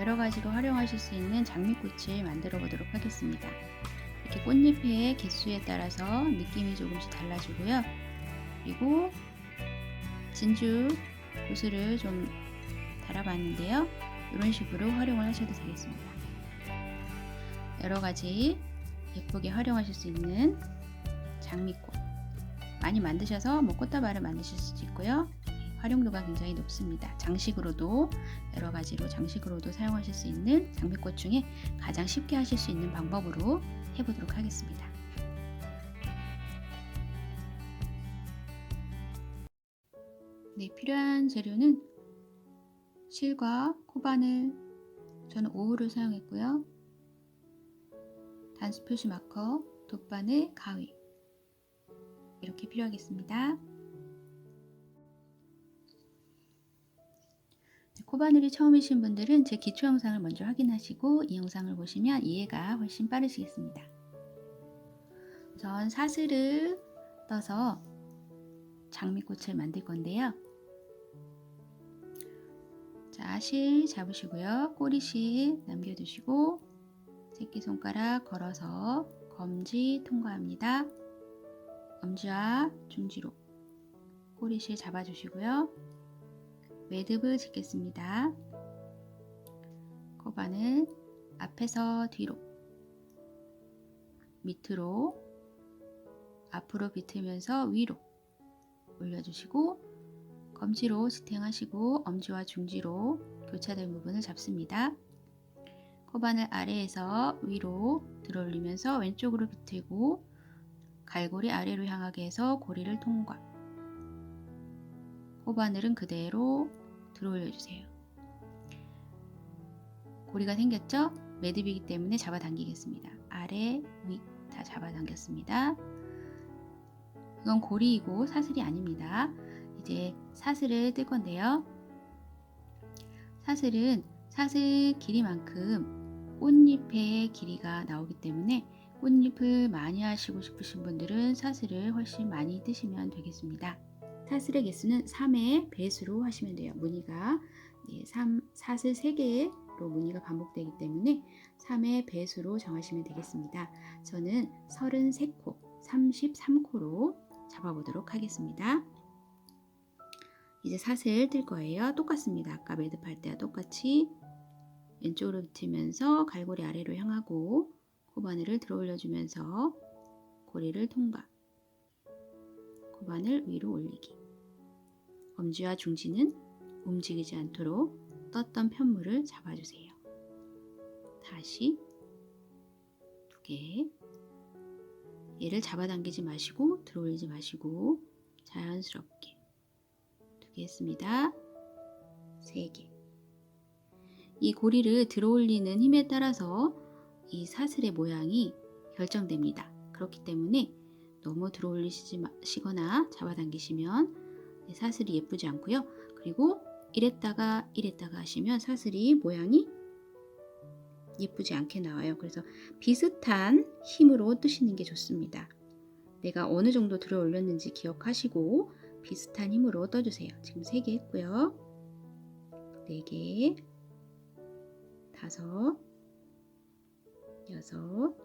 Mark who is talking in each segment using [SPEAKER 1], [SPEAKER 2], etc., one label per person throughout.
[SPEAKER 1] 여러 가지로 활용하실 수 있는 장미꽃을 만들어 보도록 하겠습니다. 이렇게 꽃잎의 개수에 따라서 느낌이 조금씩 달라지고요. 그리고 진주 구슬을 좀 달아봤는데요. 이런 식으로 활용을 하셔도 되겠습니다. 여러 가지 예쁘게 활용하실 수 있는 장미꽃 많이 만드셔서 꽃다발을 만드실 수도 있고요. 활용도가 굉장히 높습니다. 장식으로도 여러 가지로 장식으로도 사용하실 수 있는 장미꽃 중에 가장 쉽게 하실 수 있는 방법으로 해보도록 하겠습니다. 네, 필요한 재료는 실과 코바늘, 저는 5호를 사용했고요. 단수 표시 마커, 돗바늘, 가위 이렇게 필요하겠습니다. 코바늘이 처음이신 분들은 제 기초 영상을 먼저 확인하시고 이 영상을 보시면 이해가 훨씬 빠르시겠습니다. 우선 사슬을 떠서 장미꽃을 만들 건데요. 자, 실 잡으시고요. 꼬리실 남겨두시고 새끼손가락 걸어서 검지 통과합니다. 엄지와 중지로 꼬리실 잡아주시고요. 매듭을 짓겠습니다. 코바늘 앞에서 뒤로, 밑으로, 앞으로 비틀면서 위로 올려주시고 검지로 지탱하시고 엄지와 중지로 교차된 부분을 잡습니다. 코바늘 아래에서 위로 들어올리면서 왼쪽으로 비틀고 갈고리 아래로 향하게 해서 고리를 통과. 코바늘은 그대로 들어올려주세요. 고리가 생겼죠? 매듭이기 때문에 잡아당기겠습니다. 아래, 위 다 잡아당겼습니다. 이건 고리이고 사슬이 아닙니다. 이제 사슬을 뜰 건데요. 사슬은 사슬 길이만큼 꽃잎의 길이가 나오기 때문에 꽃잎을 많이 하시고 싶으신 분들은 사슬을 훨씬 많이 뜨시면 되겠습니다. 사슬의 개수는 3의 배수로 하시면 돼요. 무늬가 사슬 3개로 무늬가 반복되기 때문에 3의 배수로 정하시면 되겠습니다. 저는 33코, 33코로 잡아보도록 하겠습니다. 이제 사슬 뜰 거예요. 똑같습니다. 아까 매듭할 때와 똑같이 왼쪽으로 비틀면서 갈고리 아래로 향하고 코바늘을 들어 올려주면서 고리를 통과. 코바늘 위로 올리기. 엄지와 중지는 움직이지 않도록 떴던 편물을 잡아주세요. 다시 2개. 얘를 잡아당기지 마시고 들어 올리지 마시고 자연스럽게 2개 했습니다. 3개. 이 고리를 들어 올리는 힘에 따라서 이 사슬의 모양이 결정됩니다. 그렇기 때문에 너무 들어 올리시거나 잡아당기시면 사슬이 예쁘지 않고요. 그리고 이랬다가 하시면 사슬이 모양이 예쁘지 않게 나와요. 그래서 비슷한 힘으로 뜨시는 게 좋습니다. 내가 어느 정도 들어 올렸는지 기억하시고 비슷한 힘으로 떠주세요. 지금 3개 했고요. 4개, 5, 6,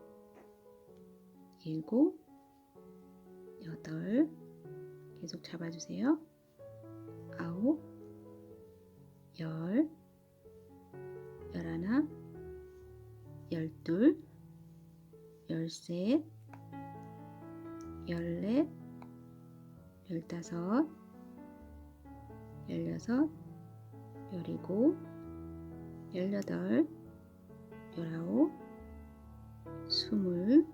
[SPEAKER 1] 7, 8 계속 잡아주세요. 9, 10, 11, 12, 13, 14, 15, 16, 17, 18, 19, 20.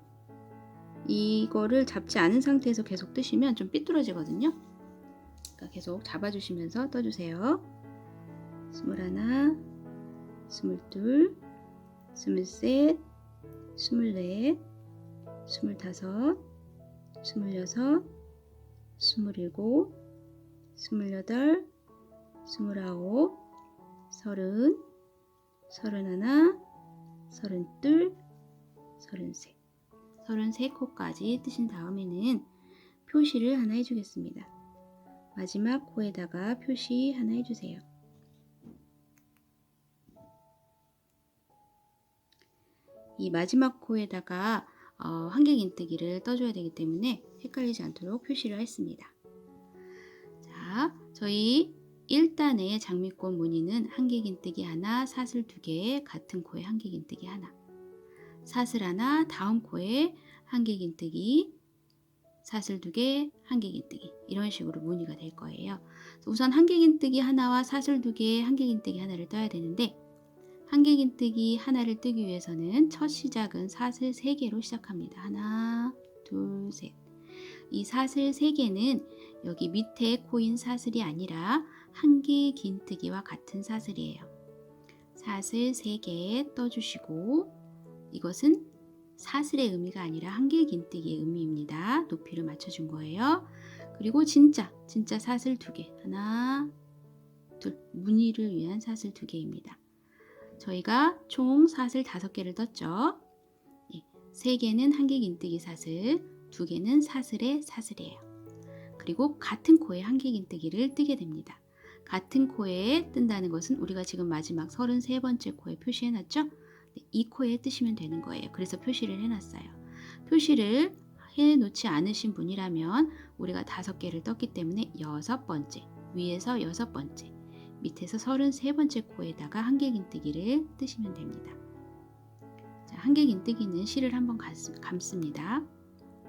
[SPEAKER 1] 이거를 잡지 않은 상태에서 계속 뜨시면 좀 삐뚤어지거든요. 그러니까 계속 잡아주시면서 떠주세요. 21, 22, 23, 24, 25, 26, 27, 28, 29, 30, 31, 32, 33. 33코까지 뜨신 다음에는 표시를 하나 해주겠습니다. 마지막 코에다가 표시 하나 해주세요. 이 마지막 코에다가 한길긴뜨기를 떠줘야 되기 때문에 헷갈리지 않도록 표시를 했습니다. 자, 저희 1단의 장미꽃 무늬는 한길긴뜨기 하나, 사슬 2개, 같은 코에 한길긴뜨기 하나, 사슬 하나, 다음 코에 한길긴뜨기, 사슬 2개, 한길긴뜨기, 이런 식으로 무늬가 될 거예요. 우선 한길긴뜨기 하나와 사슬 2개, 한길긴뜨기 하나를 떠야 되는데, 한길긴뜨기 하나를 뜨기 위해서는 첫 시작은 사슬 3개로 시작합니다. 하나, 둘, 셋. 이 사슬 3개는 여기 밑에 코인 사슬이 아니라 한길긴뜨기와 같은 사슬이에요. 사슬 3개 떠주시고, 이것은 사슬의 의미가 아니라 한길긴뜨기의 의미입니다. 높이를 맞춰준 거예요. 그리고 진짜 사슬 2개. 하나, 둘. 무늬를 위한 사슬 2개입니다. 저희가 총 사슬 5개를 떴죠. 3개는 한길긴뜨기 사슬, 2개는 사슬의 사슬이에요. 그리고 같은 코에 한길긴뜨기를 뜨게 됩니다. 같은 코에 뜬다는 것은 우리가 지금 마지막 33번째 코에 표시해놨죠? 이 코에 뜨시면 되는 거예요. 그래서 표시를 해놨어요. 표시를 해놓지 않으신 분이라면 우리가 5개를 떴기 때문에 6번째, 위에서 6번째, 밑에서 33번째 코에다가 한길긴뜨기를 뜨시면 됩니다. 자, 한길긴뜨기는 실을 한번 감습니다.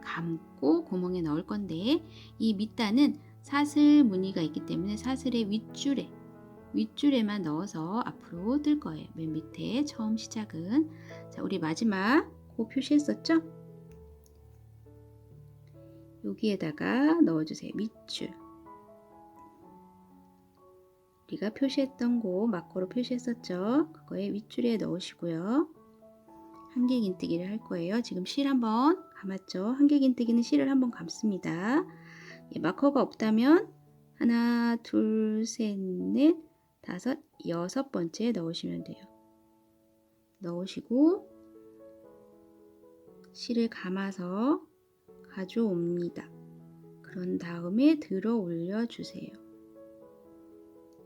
[SPEAKER 1] 감고 구멍에 넣을 건데, 이 밑단은 사슬 무늬가 있기 때문에 사슬의 윗줄에만 넣어서 앞으로 뜰 거예요. 맨 밑에 처음 시작은. 자, 우리 마지막 코 표시했었죠? 여기에다가 넣어주세요. 밑줄. 우리가 표시했던 곳 마커로 표시했었죠? 그거에 윗줄에 넣으시고요. 한길긴뜨기를 할 거예요. 지금 실 한번 감았죠? 한길긴뜨기는 실을 한번 감습니다. 마커가 없다면 하나, 둘, 셋, 넷, 5, 6번째 넣으시면 돼요. 넣으시고 실을 감아서 가져옵니다. 그런 다음에 들어 올려 주세요.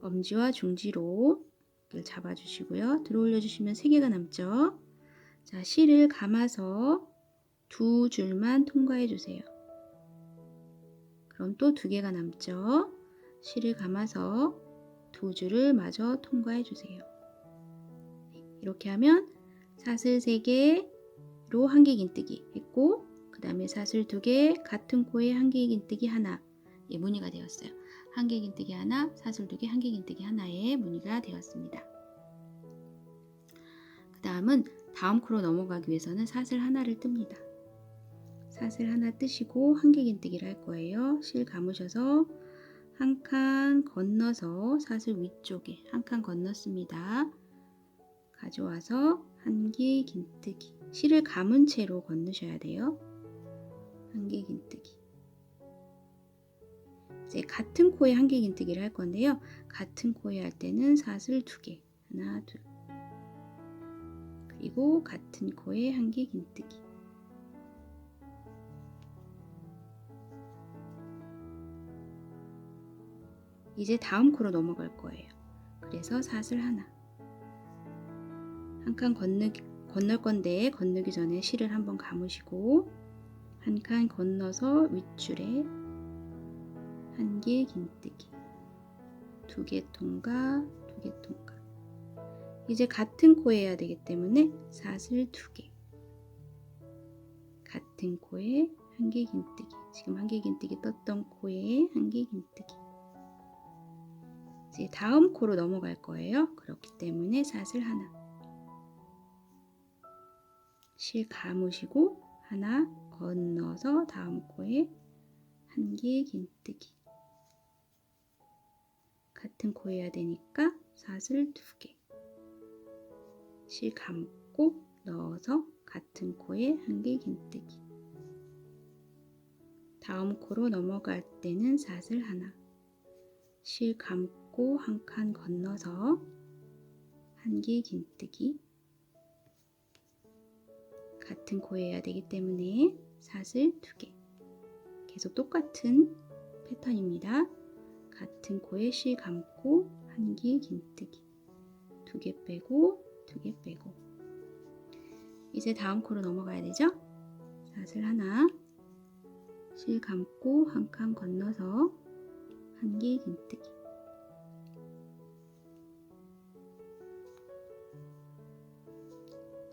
[SPEAKER 1] 엄지와 중지로 잡아주시고요. 들어 올려 주시면 3개가 남죠. 자, 실을 감아서 2줄만 통과해 주세요. 그럼 또 2개가 남죠. 실을 감아서 2줄을 마저 통과해 주세요. 이렇게 하면 사슬 3개로 한길긴뜨기 했고, 그 다음에 사슬 2개, 같은 코에 한길긴뜨기 하나, 무늬가 되었어요. 한길긴뜨기 하나, 사슬 2개, 한길긴뜨기 하나의 무늬가 되었습니다. 그 다음은 다음 코로 넘어가기 위해서는 사슬 하나를 뜹니다. 사슬 하나 뜨시고 한길긴뜨기를 할 거예요. 실 감으셔서 한 칸 건너서 사슬 위쪽에 한 칸 건넜습니다. 가져와서 한길긴뜨기. 실을 감은 채로 건너셔야 돼요. 한길긴뜨기. 이제 같은 코에 한길긴뜨기를 할 건데요. 같은 코에 할 때는 사슬 2개. 하나, 둘. 그리고 같은 코에 한길긴뜨기. 이제 다음 코로 넘어갈 거예요. 그래서 사슬 하나. 한 칸 건널 건데 건너기 전에 실을 한번 감으시고 한 칸 건너서 윗줄에 한길긴뜨기. 2개 통과, 2개 통과. 이제 같은 코에 해야 되기 때문에 사슬 2개. 같은 코에 한길긴뜨기. 지금 한길긴뜨기 떴던 코에 한길긴뜨기. 이제 다음 코로 넘어갈 거예요. 그렇기 때문에 사슬 하나. 실 감으시고 하나 건너서 다음 코에 한길긴뜨기. 같은 코 해야 되니까 사슬 2개. 실 감고 넣어서 같은 코에 한길긴뜨기. 다음 코로 넘어갈 때는 사슬 하나. 실 감고 한 칸 건너서 한길긴뜨기. 같은 코에 해야 되기 때문에 사슬 2개. 계속 똑같은 패턴입니다. 같은 코에 실 감고 한길긴뜨기. 2개 빼고 2개 빼고. 이제 다음 코로 넘어가야 되죠? 사슬 하나, 실 감고 한 칸 건너서 한 개 긴뜨기,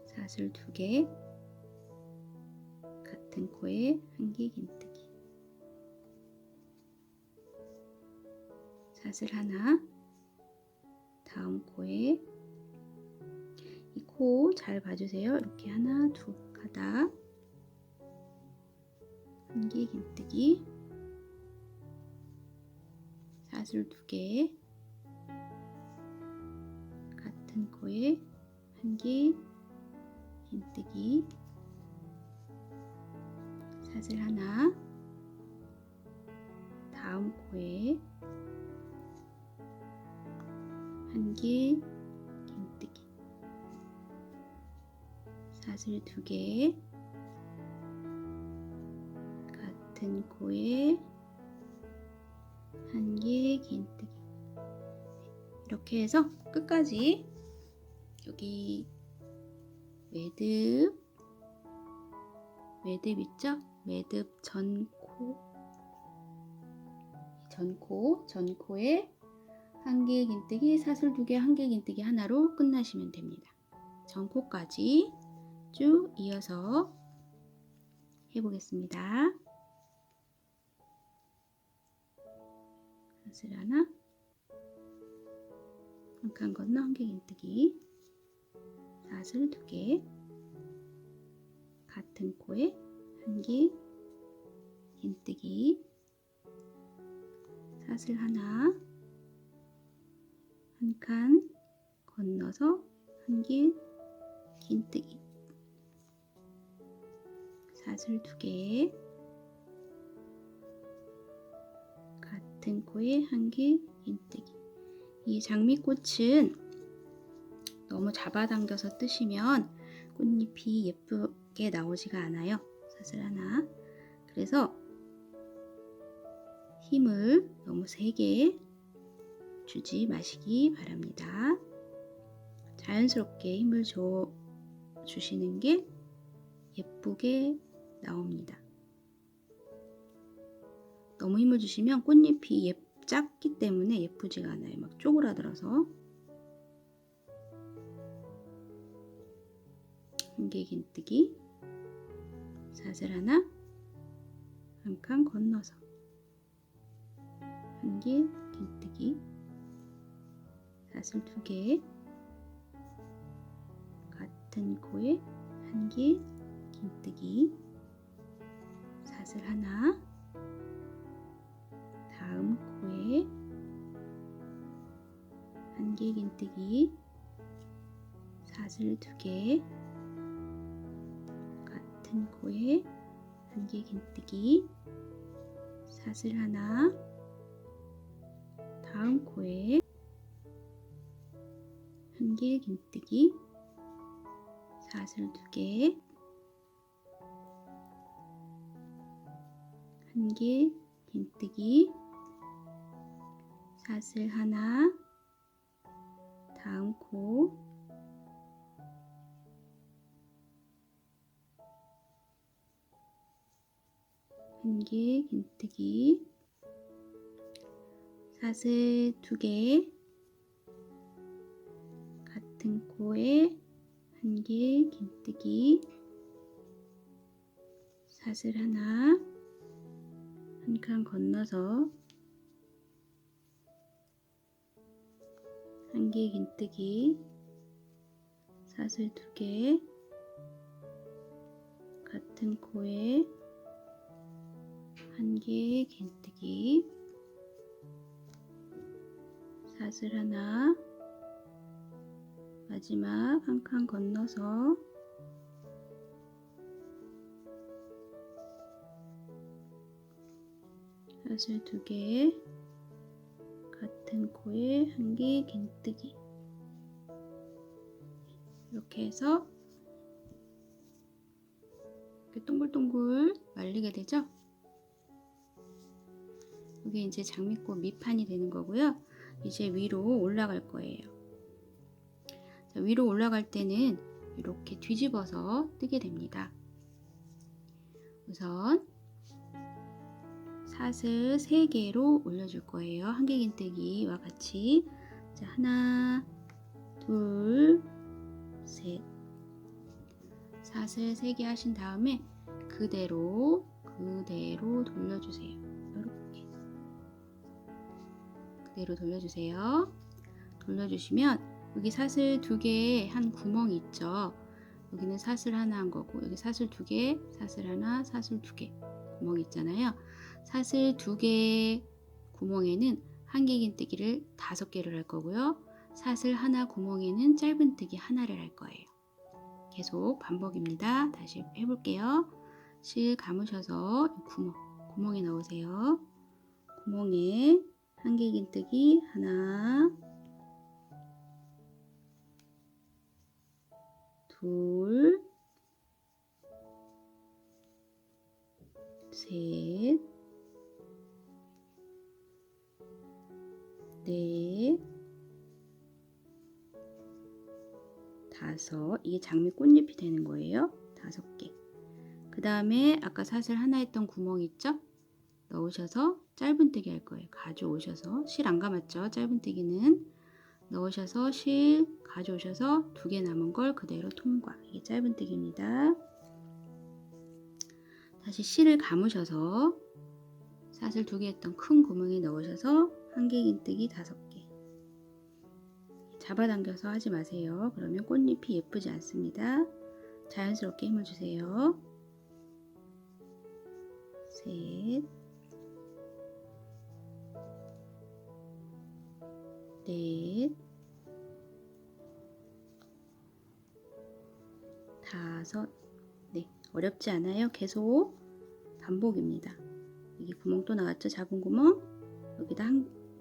[SPEAKER 1] 사슬 두 개, 같은 코에 한 개 긴뜨기, 사슬 하나, 다음 코에 이 코 잘 봐주세요. 이렇게 하나, 두 가닥, 한 개 긴뜨기, 사슬 두 개, 같은 코에 한 개 긴뜨기, 사슬 하나, 다음 코에 한 개 긴뜨기, 사슬 두 개, 같은 코에 한 개 긴뜨기. 이렇게 해서 끝까지 여기 매듭 있죠? 매듭 전코에 한 개 긴뜨기, 사슬 두 개, 한 개 긴뜨기 하나로 끝나시면 됩니다. 전코까지 쭉 이어서 해보겠습니다. 사슬 하나, 한 칸 건너 한 개 긴뜨기, 사슬 두 개, 같은 코에 한 개 긴뜨기, 사슬 하나, 한 칸 건너서 한 개 긴뜨기, 사슬 두 개, 같은 코에 한 개 긴뜨기. 이 장미꽃은 너무 잡아당겨서 뜨시면 꽃잎이 예쁘게 나오지가 않아요. 사슬 하나. 그래서 힘을 너무 세게 주지 마시기 바랍니다. 자연스럽게 힘을 주시는 게 예쁘게 나옵니다. 너무 힘을 주시면 꽃잎이 작기 때문에 예쁘지가 않아요. 막 쪼그라들어서. 한 개 긴뜨기, 사슬 하나, 한 칸 건너서 한 개 긴뜨기, 사슬 두 개, 같은 코에 한 개 긴뜨기, 사슬 하나, 다음 코에 한 개 긴뜨기, 사슬 두 개, 같은 코에 한 개 긴뜨기, 사슬 하나, 다음 코에 한 개 긴뜨기, 사슬 두 개, 한 개 긴뜨기, 사슬 하나, 다음 코, 한 개 긴뜨기, 사슬 두 개, 같은 코에 한 개 긴뜨기, 사슬 하나, 한 칸 건너서 한 개 긴뜨기, 사슬 두 개, 같은 코에 한 개 긴뜨기, 사슬 하나, 마지막 한 칸 건너서 사슬 두 개, 같은 코에 한 개 긴뜨기. 이렇게 해서 이렇게 동글동글 말리게 되죠. 이게 이제 장미꽃 밑판이 되는 거고요. 이제 위로 올라갈 거예요. 자, 위로 올라갈 때는 이렇게 뒤집어서 뜨게 됩니다. 우선 사슬 3개로 올려줄 거예요. 한길긴뜨기와 같이. 자, 하나, 둘, 셋. 사슬 3개 하신 다음에 그대로 돌려주세요. 이렇게 그대로 돌려주세요. 돌려주시면 여기 사슬 2개에 한 구멍이 있죠. 여기는 사슬 하나 한 거고, 여기 사슬 2개, 사슬 하나, 사슬 2개 구멍 있잖아요. 사슬 2개 구멍에는 한길긴뜨기를 5개를 할 거고요. 사슬 하나 구멍에는 짧은뜨기 하나를 할 거예요. 계속 반복입니다. 다시 해볼게요. 실 감으셔서 구멍에 넣으세요. 구멍에 한길긴뜨기 하나, 둘, 셋, 넷, 5. 이게 장미 꽃잎이 되는 거예요. 5개. 그 다음에 아까 사슬 하나 했던 구멍 있죠? 넣으셔서 짧은뜨기 할 거예요. 가져오셔서, 실 안 감았죠? 짧은뜨기는 넣으셔서 실 가져오셔서 2개 남은 걸 그대로 통과. 이게 짧은뜨기입니다. 다시 실을 감으셔서 사슬 2개 했던 큰 구멍에 넣으셔서 한길긴뜨기 5개. 잡아당겨서 하지 마세요. 그러면 꽃잎이 예쁘지 않습니다. 자연스럽게 힘을 주세요. 셋, 넷, 5. 네, 어렵지 않아요. 계속 반복입니다. 여기 구멍 또 나왔죠? 작은 구멍. 여기다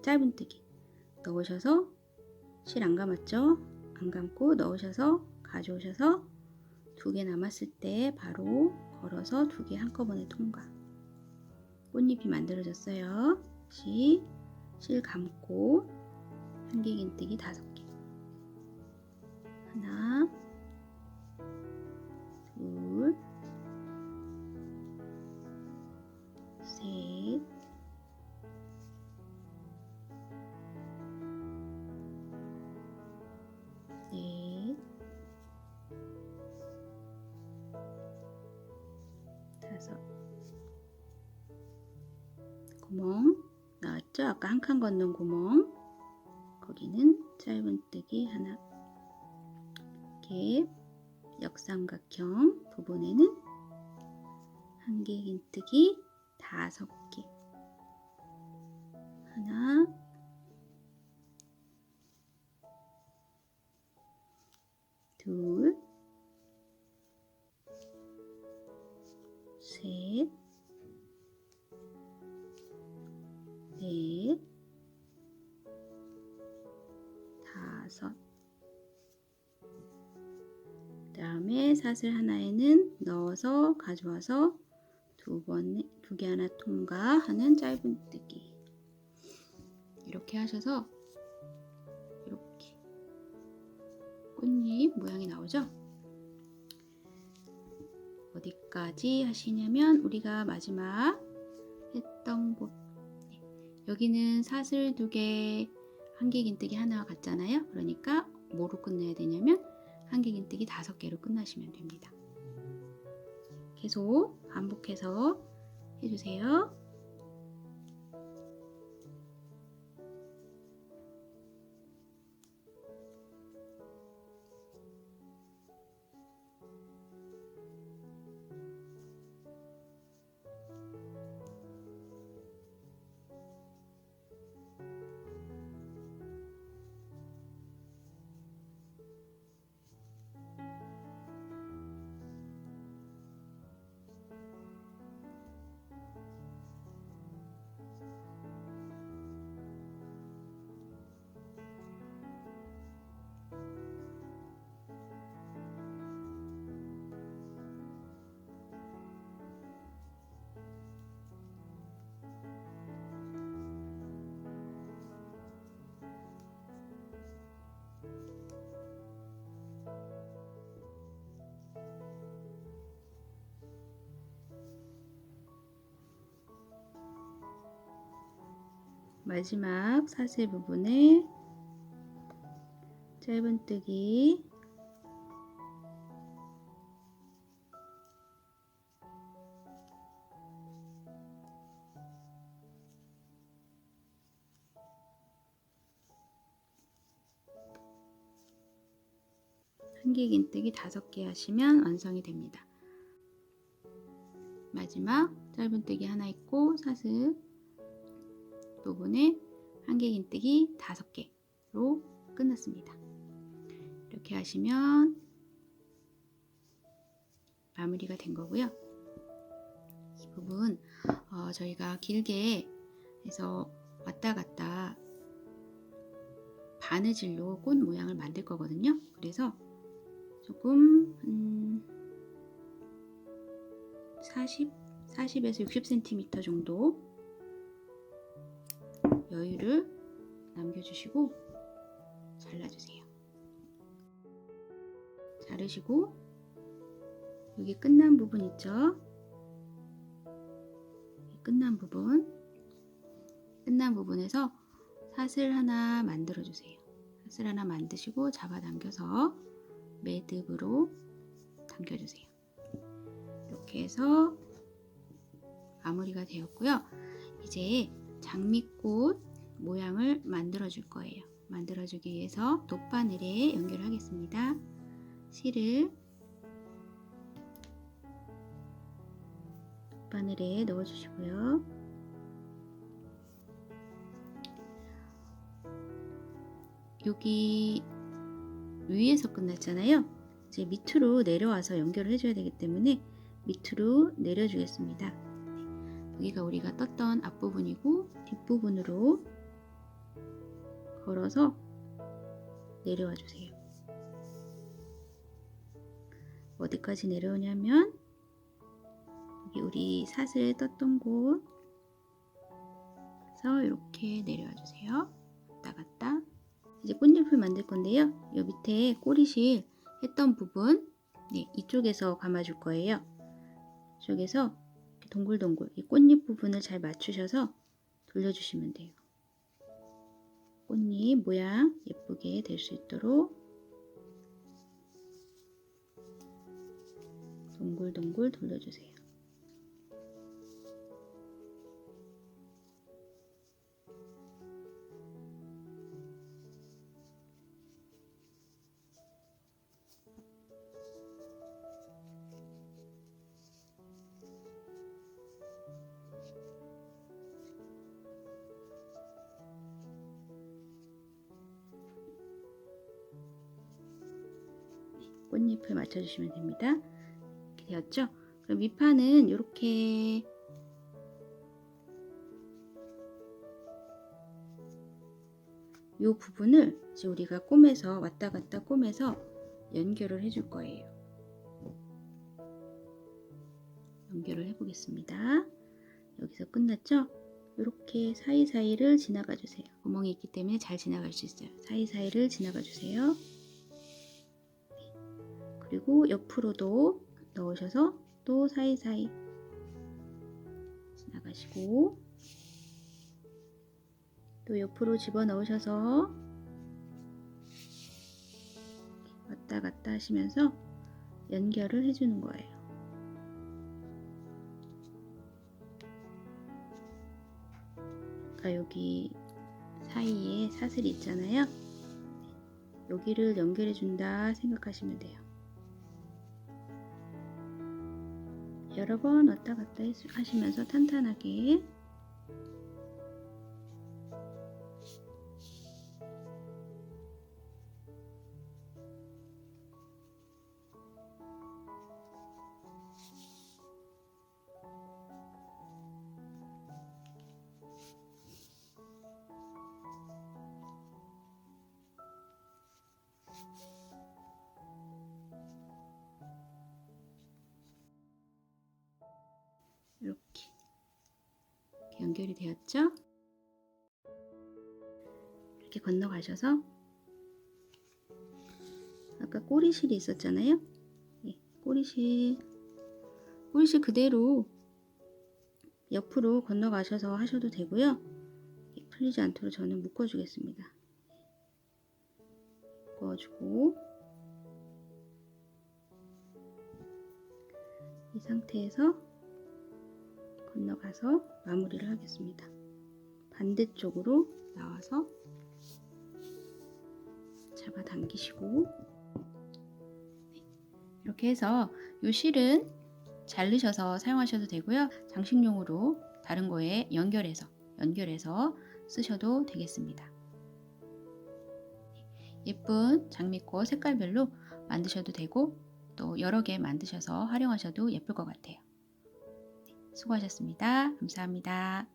[SPEAKER 1] 짧은뜨기 넣으셔서 실 안 감았죠? 안 감고 넣으셔서 가져오셔서 2개 남았을 때 바로 걸어서 2개 한꺼번에 통과. 꽃잎이 만들어졌어요. 실 감고 한길긴뜨기 5개. 하나, 둘, 셋, 넷, 5. 구멍 나왔죠? 아까 한 칸 건넌 구멍. 거기는 짧은뜨기 하나. 이렇게 역삼각형 부분에는 한길긴뜨기 5개. 하나, 둘, 셋, 넷, 5. 그 다음에 사슬 하나에는 넣어서 가져와서 2개 하나 통과하는 짧은뜨기. 이렇게 하셔서 이렇게 꽃잎 모양이 나오죠? 어디까지 하시냐면 우리가 마지막 했던 곳. 네. 여기는 사슬 2개, 한길긴뜨기 하나와 같잖아요. 그러니까 뭐로 끝내야 되냐면 한길긴뜨기 5개로 끝나시면 됩니다. 계속 반복해서 해주세요. 마지막 사슬 부분에 짧은뜨기 한길긴뜨기 5개 하시면 완성이 됩니다. 마지막 짧은뜨기 하나 있고 사슬 부분에 한길긴뜨기 5개로 끝났습니다. 이렇게 하시면 마무리가 된 거고요. 이 부분 저희가 길게 해서 왔다 갔다 바느질로 꽃 모양을 만들 거거든요. 그래서 조금 40에서 60cm 정도 여유를 남겨주시고 잘라주세요. 자르시고 여기 끝난 부분 있죠? 끝난 부분에서 사슬 하나 만들어주세요. 사슬 하나 만드시고 잡아당겨서 매듭으로 당겨주세요. 이렇게 해서 마무리가 되었고요. 이제 장미꽃 모양을 만들어 줄 거예요. 만들어 주기 위해서 돗바늘에 연결하겠습니다. 실을 돗바늘에 넣어 주시고요. 여기 위에서 끝났잖아요. 이제 밑으로 내려와서 연결을 해줘야 되기 때문에 밑으로 내려주겠습니다. 여기가 우리가 떴던 앞부분이고 뒷부분으로 걸어서 내려와 주세요. 어디까지 내려오냐면 여기 우리 사슬 떴던 곳에서 이렇게 내려와 주세요. 왔다 갔다. 이제 꽃잎을 만들 건데요. 이 밑에 꼬리실 했던 부분 이쪽에서 감아줄 거예요. 이쪽에서 동글동글 이 꽃잎 부분을 잘 맞추셔서 돌려주시면 돼요. 꽃잎 모양 예쁘게 될 수 있도록 동글동글 돌려주세요. 꽃잎을 맞춰주시면 됩니다. 이렇게 되었죠? 그럼 밑판은 이렇게 이 부분을 이제 우리가 꼬매서 왔다 갔다 꼬매서 연결을 해줄 거예요. 연결을 해보겠습니다. 여기서 끝났죠? 이렇게 사이사이를 지나가 주세요. 구멍이 있기 때문에 잘 지나갈 수 있어요. 사이사이를 지나가 주세요. 그리고 옆으로도 넣으셔서 또 사이사이 지나가시고 또 옆으로 집어넣으셔서 왔다 갔다 하시면서 연결을 해주는 거예요. 아까 여기 사이에 사슬이 있잖아요. 여기를 연결해 준다 생각하시면 돼요. 여러 번 왔다 갔다 하시면서 탄탄하게 이렇게 연결이 되었죠? 이렇게 건너가셔서 아까 꼬리실이 있었잖아요. 꼬리실 그대로 옆으로 건너가셔서 하셔도 되고요. 풀리지 않도록 저는 묶어주겠습니다. 묶어주고 이 상태에서 건너가서 마무리를 하겠습니다. 반대쪽으로 나와서 잡아당기시고 이렇게 해서 이 실은 자르셔서 사용하셔도 되고요. 장식용으로 다른 거에 연결해서 쓰셔도 되겠습니다. 예쁜 장미꽃 색깔별로 만드셔도 되고 또 여러 개 만드셔서 활용하셔도 예쁠 것 같아요. 수고하셨습니다. 감사합니다.